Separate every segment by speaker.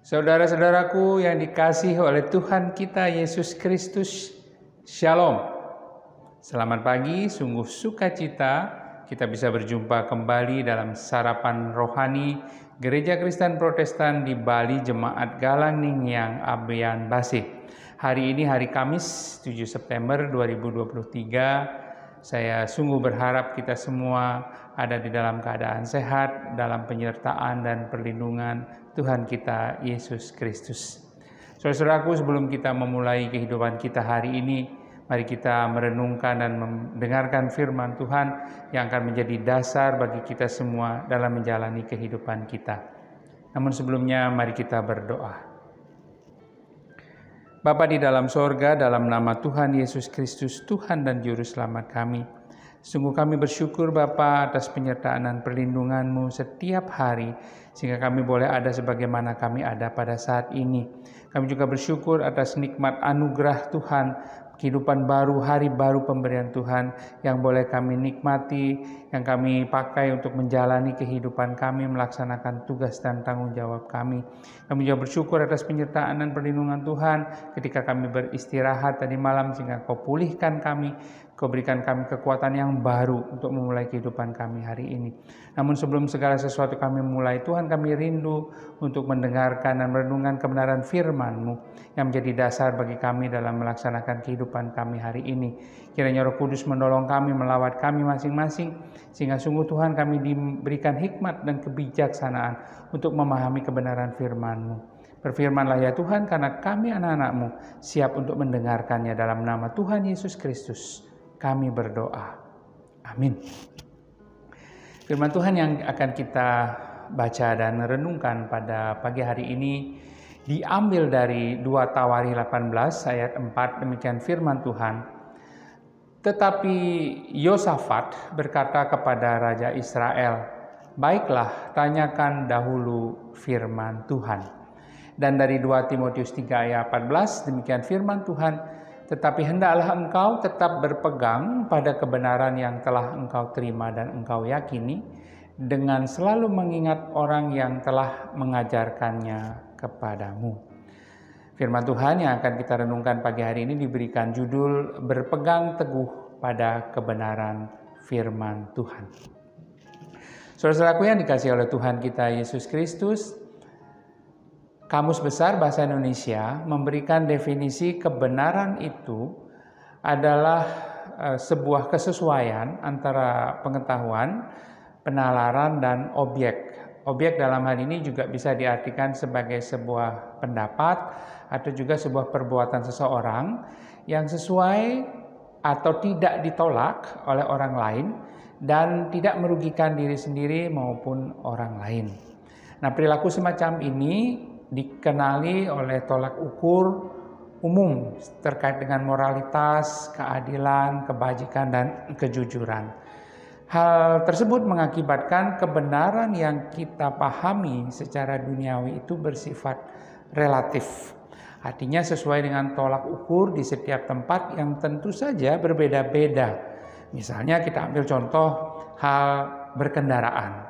Speaker 1: Saudara-saudaraku yang dikasihi oleh Tuhan kita Yesus Kristus, Shalom. Selamat pagi, sungguh sukacita kita bisa berjumpa kembali dalam sarapan rohani Gereja Kristen Protestan di Bali Jemaat Galang Ningyang Abeyan Basih. Hari ini hari Kamis 7 September 2023. Saya sungguh berharap kita semua ada di dalam keadaan sehat, dalam penyertaan dan perlindungan Tuhan kita Yesus Kristus. Saudara-saudaraku, sebelum kita memulai kehidupan kita hari ini, mari kita merenungkan dan mendengarkan firman Tuhan yang akan menjadi dasar bagi kita semua dalam menjalani kehidupan kita. Namun sebelumnya, mari kita berdoa. Bapa di dalam sorga, dalam nama Tuhan Yesus Kristus, Tuhan dan Juru Selamat kami, sungguh kami bersyukur Bapa atas penyertaan dan perlindungan-Mu setiap hari, sehingga kami boleh ada sebagaimana kami ada pada saat ini. Kami juga bersyukur atas nikmat anugerah Tuhan, kehidupan baru, hari baru pemberian Tuhan yang boleh kami nikmati, yang kami pakai untuk menjalani kehidupan kami, melaksanakan tugas dan tanggung jawab kami. Kami juga bersyukur atas penyertaan dan perlindungan Tuhan ketika kami beristirahat tadi malam, sehingga Kau pulihkan kami, Kau berikan kami kekuatan yang baru untuk memulai kehidupan kami hari ini. Namun sebelum segala sesuatu kami mulai, Tuhan, kami rindu untuk mendengarkan dan merenungkan kebenaran firman-Mu yang menjadi dasar bagi kami dalam melaksanakan kehidupan kami hari ini. Kiranya Roh Kudus menolong kami, melawat kami masing-masing, sehingga sungguh Tuhan kami diberikan hikmat dan kebijaksanaan untuk memahami kebenaran firman-Mu. Berfirmanlah ya Tuhan, karena kami anak-anak-Mu siap untuk mendengarkannya. Dalam nama Tuhan Yesus Kristus kami berdoa. Amin. Firman Tuhan yang akan kita baca dan renungkan pada pagi hari ini diambil dari 2 Tawarikh 18 ayat 4. Demikian firman Tuhan. Tetapi Yosafat berkata kepada Raja Israel, "Baiklah, tanyakan dahulu firman Tuhan." Dan dari 2 Timotius 3 ayat 14, demikian firman Tuhan. Tetapi hendaklah engkau tetap berpegang pada kebenaran yang telah engkau terima dan engkau yakini, dengan selalu mengingat orang yang telah mengajarkannya kepadamu. Firman Tuhan yang akan kita renungkan pagi hari ini diberikan judul Berpegang Teguh pada Kebenaran Firman Tuhan. Saudara-saudaraku yang dikasihi oleh Tuhan kita Yesus Kristus, Kamus Besar Bahasa Indonesia memberikan definisi kebenaran itu adalah sebuah kesesuaian antara pengetahuan, penalaran, dan objek. Objek dalam hal ini juga bisa diartikan sebagai sebuah pendapat atau juga sebuah perbuatan seseorang yang sesuai atau tidak ditolak oleh orang lain dan tidak merugikan diri sendiri maupun orang lain. Nah, perilaku semacam ini dikenali oleh tolak ukur umum terkait dengan moralitas, keadilan, kebajikan, dan kejujuran. Hal tersebut mengakibatkan kebenaran yang kita pahami secara duniawi itu bersifat relatif. Artinya sesuai dengan tolak ukur di setiap tempat yang tentu saja berbeda-beda. Misalnya kita ambil contoh hal berkendaraan.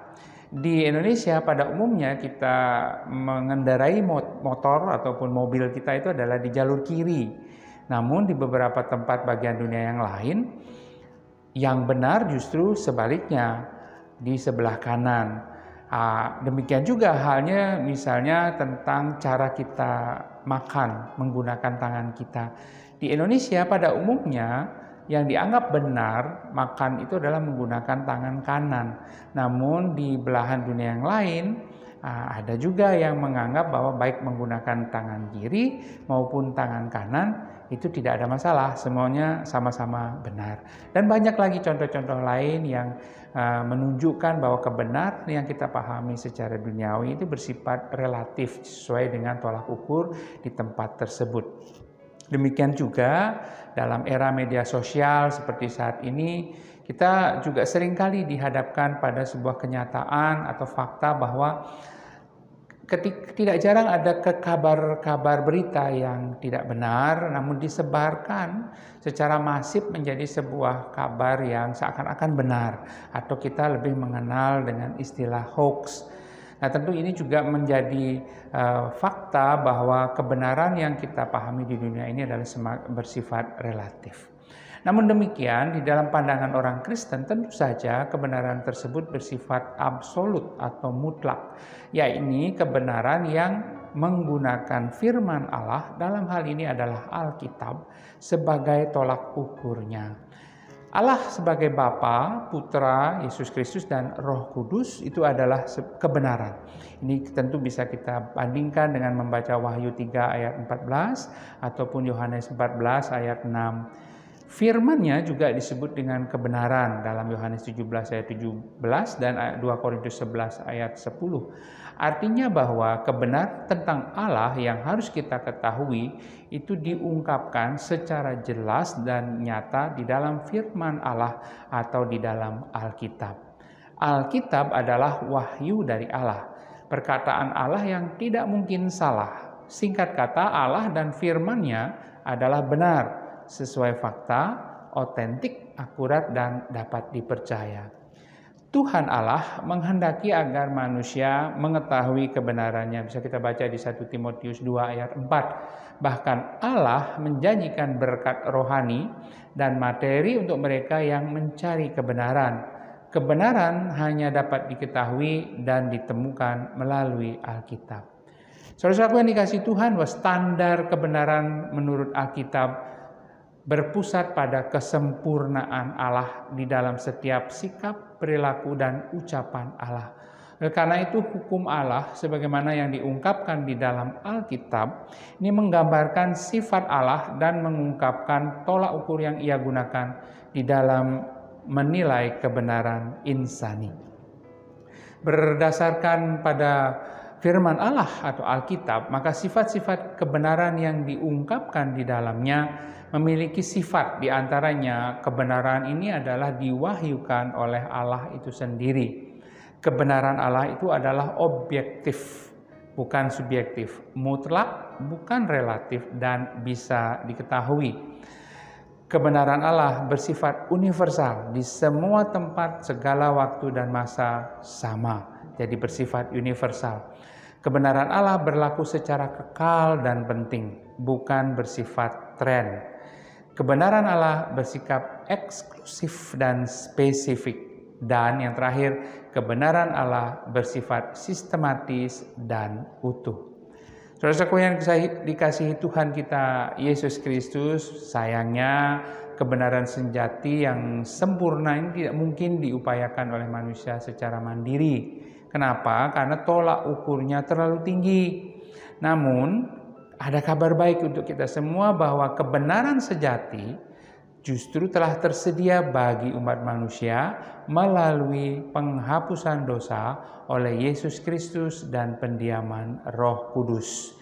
Speaker 1: Di Indonesia pada umumnya kita mengendarai motor ataupun mobil kita itu adalah di jalur kiri. Namun di beberapa tempat bagian dunia yang lain, yang benar justru sebaliknya, di sebelah kanan. Demikian juga halnya misalnya tentang cara kita makan menggunakan tangan kita. Di Indonesia pada umumnya yang dianggap benar makan itu adalah menggunakan tangan kanan. Namun di belahan dunia yang lain ada juga yang menganggap bahwa baik menggunakan tangan kiri maupun tangan kanan itu tidak ada masalah, semuanya sama-sama benar. Dan banyak lagi contoh-contoh lain yang menunjukkan bahwa kebenaran yang kita pahami secara duniawi itu bersifat relatif sesuai dengan tolak ukur di tempat tersebut. Demikian juga dalam era media sosial seperti saat ini, kita juga seringkali dihadapkan pada sebuah kenyataan atau fakta bahwa Tidak jarang ada kabar berita yang tidak benar namun disebarkan secara masif menjadi sebuah kabar yang seakan-akan benar, atau kita lebih mengenal dengan istilah hoax. Nah, tentu ini juga menjadi fakta bahwa kebenaran yang kita pahami di dunia ini adalah bersifat relatif. Namun demikian, di dalam pandangan orang Kristen tentu saja kebenaran tersebut bersifat absolut atau mutlak, yaitu kebenaran yang menggunakan firman Allah, dalam hal ini adalah Alkitab, sebagai tolak ukurnya. Allah sebagai Bapa, Putra, Yesus Kristus, dan Roh Kudus itu adalah kebenaran. Ini tentu bisa kita bandingkan dengan membaca Wahyu 3 ayat 14 ataupun Yohanes 14 ayat 6. Firman-Nya juga disebut dengan kebenaran dalam Yohanes 17 ayat 17 dan 2 Korintus 11 ayat 10. Artinya bahwa kebenaran tentang Allah yang harus kita ketahui itu diungkapkan secara jelas dan nyata di dalam firman Allah atau di dalam Alkitab. Alkitab adalah wahyu dari Allah, perkataan Allah yang tidak mungkin salah. Singkat kata, Allah dan firman-Nya adalah benar, sesuai fakta, otentik, akurat, dan dapat dipercaya. Tuhan Allah menghendaki agar manusia mengetahui kebenarannya. Bisa kita baca di 1 Timotius 2 ayat 4. Bahkan Allah menjanjikan berkat rohani dan materi untuk mereka yang mencari kebenaran. Kebenaran hanya dapat diketahui dan ditemukan melalui Alkitab. Saudara-saudaraku yang dikasihi Tuhan, bahwa standar kebenaran menurut Alkitab berpusat pada kesempurnaan Allah di dalam setiap sikap, perilaku, dan ucapan Allah. Karena itu hukum Allah sebagaimana yang diungkapkan di dalam Alkitab ini menggambarkan sifat Allah dan mengungkapkan tolak ukur yang Ia gunakan di dalam menilai kebenaran insani. Berdasarkan pada firman Allah atau Alkitab, maka sifat-sifat kebenaran yang diungkapkan di dalamnya memiliki sifat, di antaranya kebenaran ini adalah diwahyukan oleh Allah itu sendiri. Kebenaran Allah itu adalah objektif, bukan subjektif, mutlak, bukan relatif, dan bisa diketahui. Kebenaran Allah bersifat universal, di semua tempat, segala waktu dan masa sama, jadi bersifat universal. Kebenaran Allah berlaku secara kekal dan penting, bukan bersifat tren. Kebenaran Allah bersikap eksklusif dan spesifik. Dan yang terakhir, kebenaran Allah bersifat sistematis dan utuh. Saudara-saudaraku yang dikasihi Tuhan kita Yesus Kristus, sayangnya kebenaran sejati yang sempurna ini tidak mungkin diupayakan oleh manusia secara mandiri. Kenapa? Karena tolak ukurnya terlalu tinggi. Namun, ada kabar baik untuk kita semua bahwa kebenaran sejati justru telah tersedia bagi umat manusia melalui penghapusan dosa oleh Yesus Kristus dan pendiaman Roh Kudus.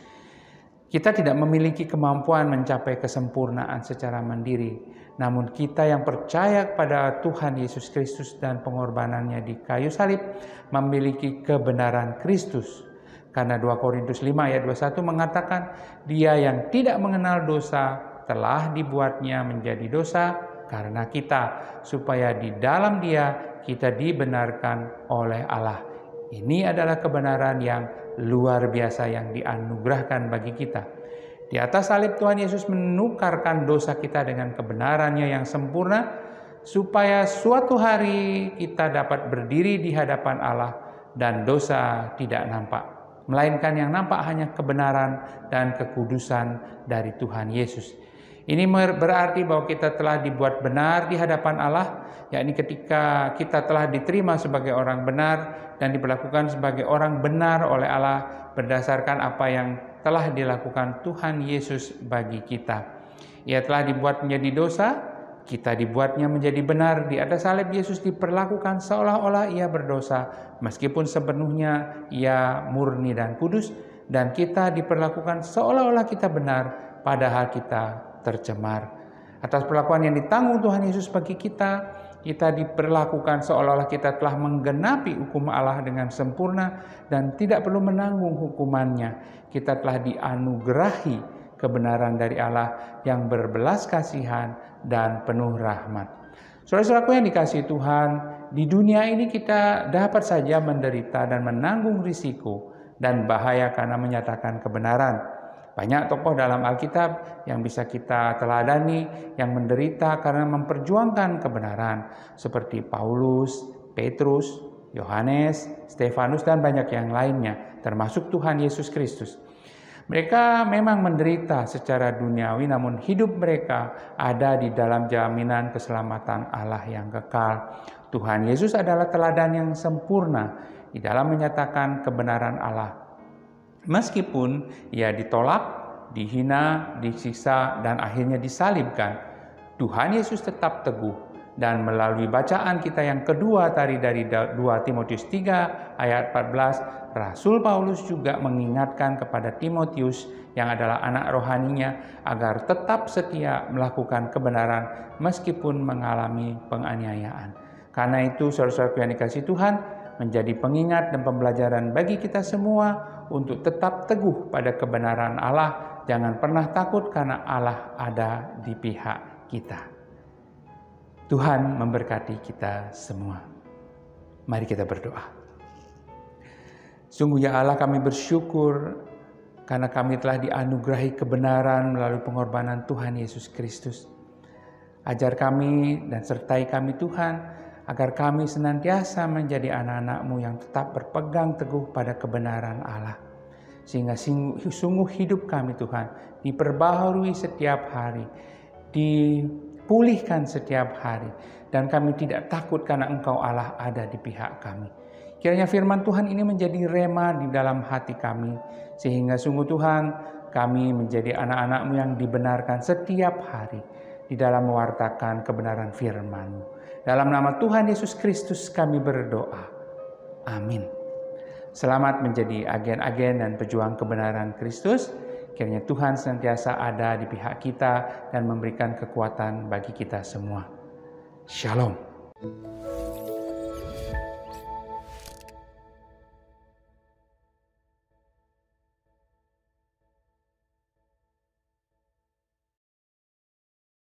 Speaker 1: Kita tidak memiliki kemampuan mencapai kesempurnaan secara mandiri, namun kita yang percaya kepada Tuhan Yesus Kristus dan pengorbanannya di kayu salib memiliki kebenaran Kristus. Karena 2 Korintus 5 ayat 21 mengatakan, Dia yang tidak mengenal dosa telah dibuatnya menjadi dosa karena kita, supaya di dalam Dia kita dibenarkan oleh Allah. Ini adalah kebenaran yang luar biasa yang dianugerahkan bagi kita. Di atas salib Tuhan Yesus menukarkan dosa kita dengan kebenarannya yang sempurna, supaya suatu hari kita dapat berdiri di hadapan Allah dan dosa tidak nampak. Melainkan yang nampak hanya kebenaran dan kekudusan dari Tuhan Yesus. Ini berarti bahwa kita telah dibuat benar di hadapan Allah, yakni ketika kita telah diterima sebagai orang benar dan diperlakukan sebagai orang benar oleh Allah berdasarkan apa yang telah dilakukan Tuhan Yesus bagi kita. Ia telah dibuat menjadi dosa, kita dibuatnya menjadi benar. Di atas salib Yesus diperlakukan seolah-olah Ia berdosa, meskipun sepenuhnya Ia murni dan kudus, dan kita diperlakukan seolah-olah kita benar, padahal kita tercemar. Atas perlakuan yang ditanggung Tuhan Yesus bagi kita, kita diperlakukan seolah-olah kita telah menggenapi hukum Allah dengan sempurna dan tidak perlu menanggung hukumannya. Kita telah dianugerahi kebenaran dari Allah yang berbelas kasihan dan penuh rahmat. Saudara-saudaraku yang dikasihi Tuhan, di dunia ini kita dapat saja menderita dan menanggung risiko dan bahaya karena menyatakan kebenaran. Banyak tokoh dalam Alkitab yang bisa kita teladani yang menderita karena memperjuangkan kebenaran, seperti Paulus, Petrus, Yohanes, Stefanus, dan banyak yang lainnya, termasuk Tuhan Yesus Kristus. Mereka memang menderita secara duniawi, namun hidup mereka ada di dalam jaminan keselamatan Allah yang kekal. Tuhan Yesus adalah teladan yang sempurna di dalam menyatakan kebenaran Allah. Meskipun ia ditolak, dihina, disiksa, dan akhirnya disalibkan, Tuhan Yesus tetap teguh. Dan melalui bacaan kita yang kedua tadi dari 2 Timotius 3 ayat 14, Rasul Paulus juga mengingatkan kepada Timotius yang adalah anak rohaninya agar tetap setia melakukan kebenaran meskipun mengalami penganiayaan. Karena itu, saudara-saudaraku yang dikasihi Tuhan, menjadi pengingat dan pembelajaran bagi kita semua untuk tetap teguh pada kebenaran Allah. Jangan pernah takut karena Allah ada di pihak kita. Tuhan memberkati kita semua. Mari kita berdoa. Sungguh ya Allah, kami bersyukur karena kami telah dianugerahi kebenaran melalui pengorbanan Tuhan Yesus Kristus. Ajar kami dan sertai kami Tuhan, agar kami senantiasa menjadi anak-anak-Mu yang tetap berpegang teguh pada kebenaran Allah. Sehingga sungguh hidup kami Tuhan diperbaharui setiap hari, dipulihkan setiap hari, dan kami tidak takut karena Engkau Allah ada di pihak kami. Kiranya firman Tuhan ini menjadi rema di dalam hati kami, sehingga sungguh Tuhan kami menjadi anak-anak-Mu yang dibenarkan setiap hari di dalam mewartakan kebenaran firman-Mu. Dalam nama Tuhan Yesus Kristus kami berdoa. Amin. Selamat menjadi agen-agen dan pejuang kebenaran Kristus. Kiranya Tuhan senantiasa ada di pihak kita dan memberikan kekuatan bagi kita semua. Shalom.